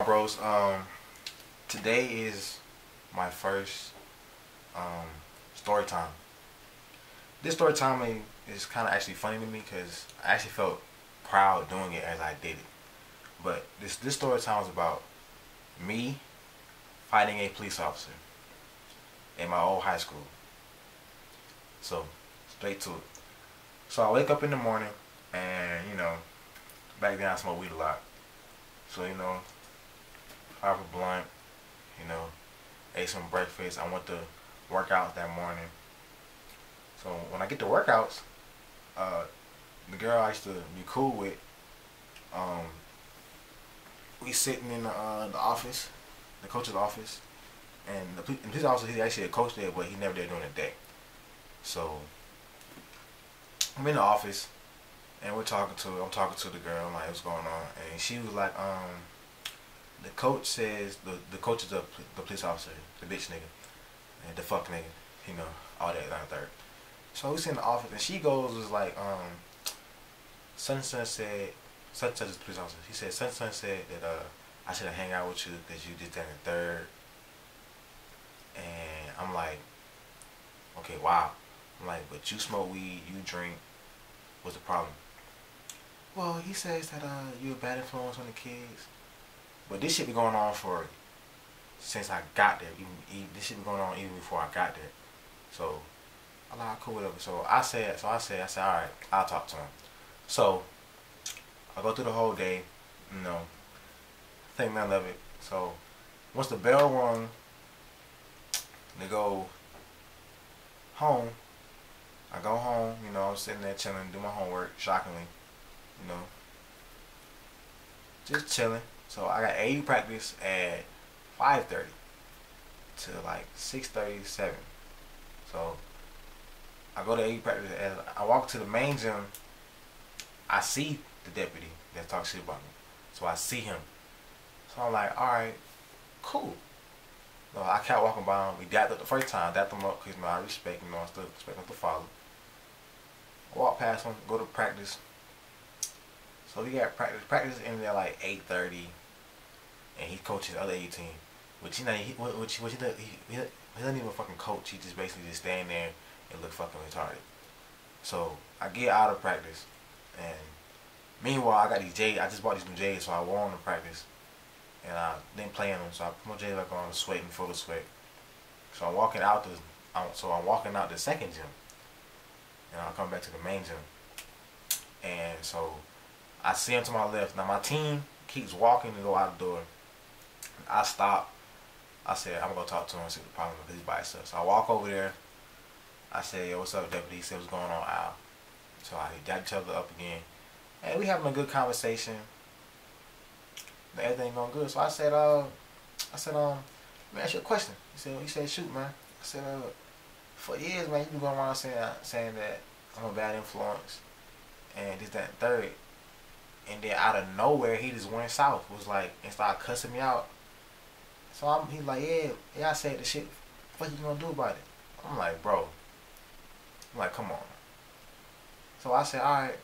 Bros, today is my first um, story time. This story time is kind of actually funny to me because I actually felt proud doing it as I did it. But this story time is about me fighting a police officer in my old high school. So straight to it. So I wake up in the morning and back then I smoked weed a lot. So have a blunt, ate some breakfast. I went to workouts that morning. So when I get to workouts, the girl I used to be cool with, um, we sitting in the office, the coach's office, and the police officer, he's actually a coach there, but he never there during the day. So I'm in the office, and I'm talking to the girl, I'm like, what's going on? And she was like, the coach says, the coach is the police officer, the bitch nigga, and the fuck nigga, all that down third. So we sit in the office, and she was like, Sun said, Sun is the police officer. He said, Sun said that I shouldn't hang out with you because you did that in third. And I'm like, okay, wow. I'm like, but you smoke weed, you drink. What's the problem? Well, he says that you're a bad influence on the kids. But this shit been going on since I got there. This shit been going on even before I got there. So I'm like, cool, whatever. So I said, all right, I'll talk to him. So I go through the whole day, think none of it. So once the bell rung, they go home. I go home, I'm sitting there chilling, do my homework, shockingly, just chilling. So I got AU practice at 5:30 to like 6:37. So I go to AU practice, and I walk to the main gym. I see the deputy that talks shit about me. So I see him. So I'm like, alright, cool. No, I kept walking by him. We dapped up the first time, dapped him up because I respect, I still expect him to follow. I walk past him, go to practice. So we got practice ended at like 8:30, and he coaches the other 18. Which he doesn't even fucking coach. He just basically just stand there and look fucking retarded. So I get out of practice, and meanwhile I got these J's. I just bought these new J's, so I wore them to practice, and I didn't play in them. So I put my J's back on, sweating, full of sweat. So I'm walking out the second gym, and I'll come back to the main gym. And so I see him to my left. Now my team keeps walking to go out the door. I stop. I said, I'm going to talk to him and see what the problem is because he's by himself. So I walk over there. I said, yo, what's up, deputy? He said, what's going on, Al? So I got each other up again. And we having a good conversation. Everything going good. So I said, let me ask you a question. He said, shoot, man. I said, for years, man, you've been going around saying that I'm a bad influence and this, that, and third. And then out of nowhere, he just went south. Was like, and started cussing me out. So he's like, yeah, I said the shit. What you gonna do about it? I'm like, bro. I'm like, come on. So I said, all right.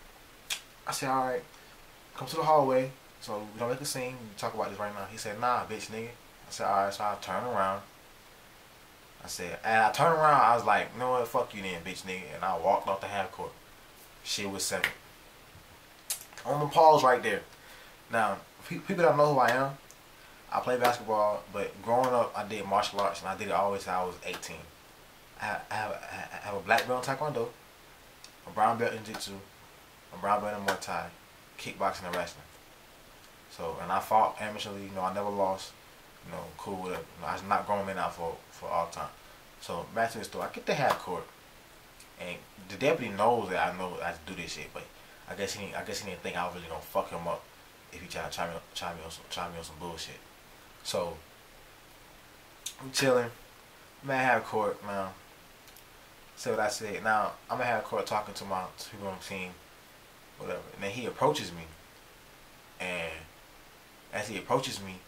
Come to the hallway. So we don't make a scene. We talk about this right now. He said, nah, bitch, nigga. I said, all right. So I turned around. I turned around. I was like, you know what? Fuck you then, bitch, nigga. And I walked off the half court. Shit was 7. I'm gonna pause right there. Now, people don't know who I am. I play basketball, but growing up, I did martial arts, and I did it always since I was 18. I have a black belt in Taekwondo, a brown belt in Jiu-Jitsu, a brown belt in Muay Thai, kickboxing, and wrestling. So, and I fought amateurly. I never lost. Cool with it. I was not grown men out for all time. So back to the story. I get to half court, and the deputy knows that I know I do this shit, but I guess he didn't think I was really gonna fuck him up if he tried to try me on some bullshit. So I'm chilling. I'm at half court now. Say what I said. Now I'm at half court talking to my people on the team, whatever. And then he approaches me, and as he approaches me,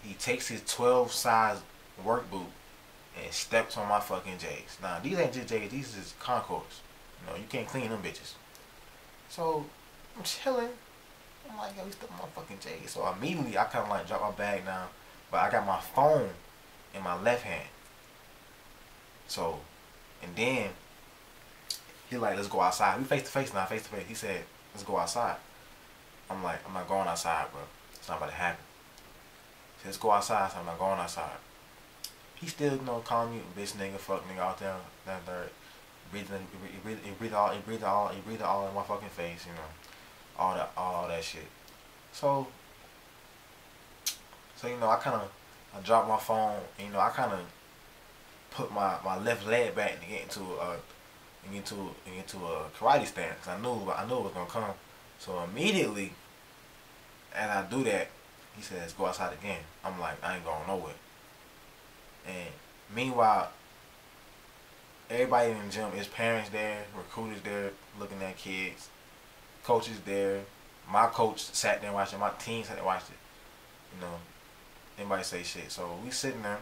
he takes his 12 size work boot and steps on my fucking J's. Now these ain't just J's. These is Concords. You can't clean them bitches. So I'm chilling. I'm like, yo, he's still motherfucking J. So immediately I kind of like drop my bag down, but I got my phone in my left hand. So, and then he like, let's go outside. We face to face now, face to face. He said, let's go outside. I'm like, I'm not going outside, bro. It's not about to happen. He said, let's go outside. So I'm not going outside. He still, you know, calling me bitch, nigga, fuck, nigga, out there, that third. He breathed all in my fucking face, you know, all that shit. So you know, I dropped my phone, and, you know, I kind of put my left leg back to get into a karate stance, cause I knew it was gonna come. So immediately, as I do that, he says, "Go outside again." I'm like, I ain't going nowhere. And meanwhile, everybody in the gym, his parents there, recruiters there, looking at kids, coaches there. My coach sat there and watched it. My team sat there and watched it. You know, anybody say shit. So we sitting there.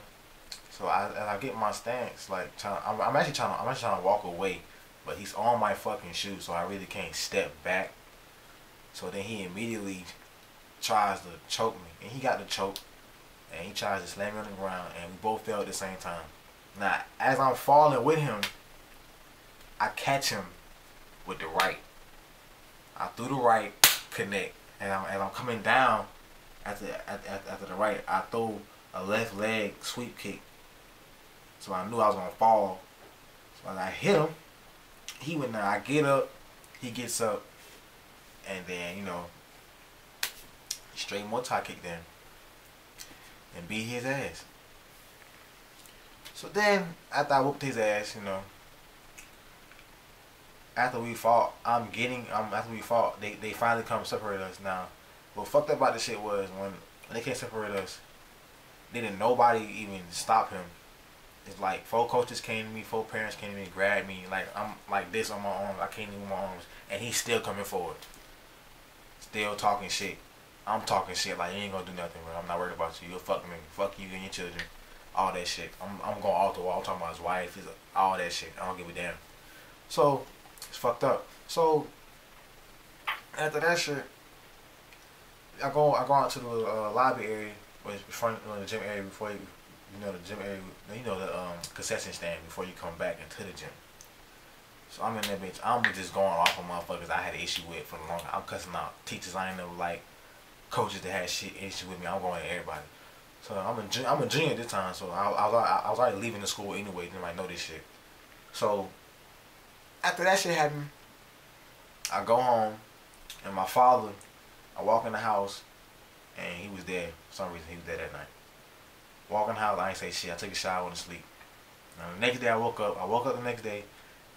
So as I get my stance, like I'm actually trying to walk away, but he's on my fucking shoe, so I really can't step back. So then he immediately tries to choke me, and he got the choke, and he tries to slam me on the ground, and we both fell at the same time. Now, as I'm falling with him, I catch him with the right. I threw the right, connect, and as I'm coming down after the right, I throw a left leg sweep kick. So I knew I was gonna fall. So I hit him. He went down. I get up. He gets up, and then, you know, straight Muay Thai kick then, and beat his ass. So then, after I whooped his ass, you know, after we fought, they finally come separate us now. What fucked up about this shit was when they can't separate us, didn't nobody even stop him. It's like 4 coaches came to me, 4 parents came to me, grabbed me, like I'm like this on my arms, I can't even move my arms, and he's still coming forward. Still talking shit. I'm talking shit like, you ain't gonna do nothing, bro. I'm not worried about you. You'll fuck me. Fuck you and your children. All that shit. I'm going off the wall. I'm talking about his wife. All that shit. I don't give a damn. So, it's fucked up. So, after that shit, I go out to the lobby area, which is front of the gym area before the gym area, the concession stand before you come back into the gym. So I'm in that bitch. I'm just going off on motherfuckers I had an issue with for the long time. I'm cussing out teachers I ain't never like, coaches that had shit issue with me. I'm going at everybody. So I'm a junior at this time. So I was already leaving the school anyway. Didn't like know this shit. So after that shit happened, I go home, and my father, I walk in the house, and he was there. For some reason, he was there that night. Walk in the house, I ain't say shit. I took a shower, went to sleep. Now the next day I woke up the next day,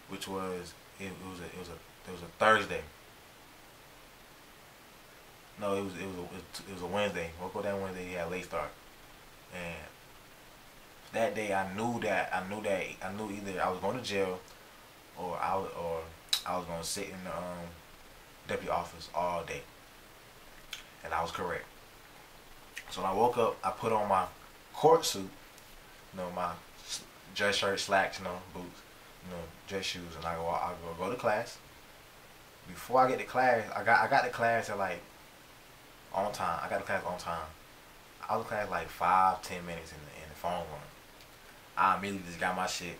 which was it was a Thursday. No, it was a Wednesday. Woke up that Wednesday, he had a late start, and that day I knew either I was going to jail, or I was going to sit in the deputy office all day, and I was correct. So when I woke up, I put on my court suit, my dress shirt, slacks, boots, dress shoes, and I go to class. Before I get to class, I got to class at like on time. I got to class on time. I was in class like 5-10 minutes in the phone room. I immediately just got my shit,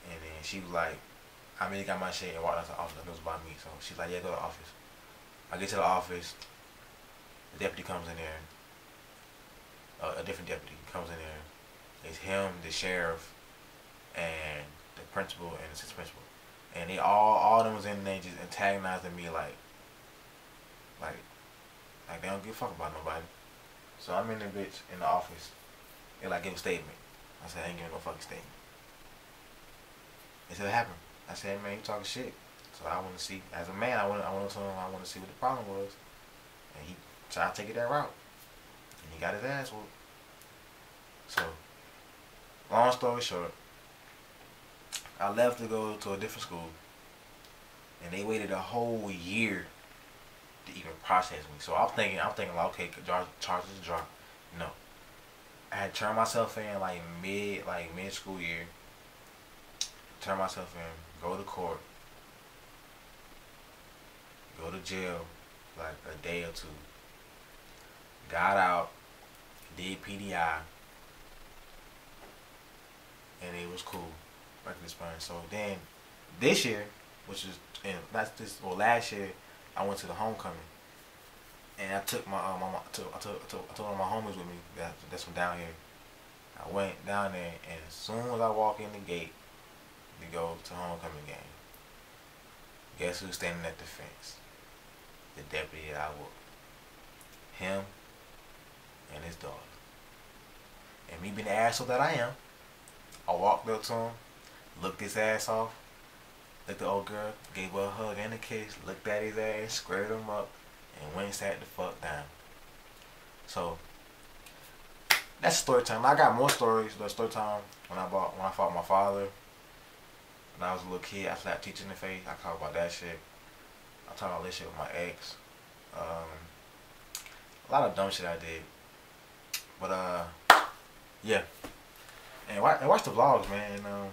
and then she was like, I immediately got my shit and walked out to the office. It was by me, so she's like, yeah, go to the office. I get to the office. The deputy comes in there. A different deputy comes in there. It's him, the sheriff, and the principal and the assistant principal, and they all of them was in there just antagonizing me like they don't give a fuck about nobody. So I'm in the bitch in the office. They like, give a statement. I said, I ain't giving no fucking statement. They said, what happened? I said, man, you talking shit. So I want to see, as a man, I want to tell him I want to see what the problem was, and he tried to take it that route, and he got his ass whooped. So, long story short, I left to go to a different school, and they waited a whole year to even process me. So I'm thinking like, okay, charges drop. No, I had turned myself in like mid school year. Turn myself in, go to court, go to jail, like a day or two. Got out, did PDI, and it was cool. Record experience. So then this year, which is last year, I went to the homecoming, and I took I took one of my homies with me. That's from down here. I went down there, and as soon as I walk in the gate to go to homecoming game, guess who's standing at the fence? The deputy that I whooped. Him and his daughter. And me being the asshole that I am, I walked up to him, looked his ass off, looked at the old girl, gave her a hug and a kiss, looked at his ass, squared him up, and went and sat the fuck down. So that's story time. I got more stories. The story time when I fought my father. When I was a little kid, I slapped teacher in the face. I talk about that shit. I talk about this shit with my ex. A lot of dumb shit I did. But yeah. And watch the vlogs, man. And,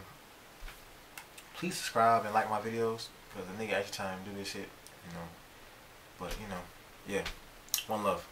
please subscribe and like my videos, because the nigga actually trying to do this shit, you know. But you know, yeah. One love.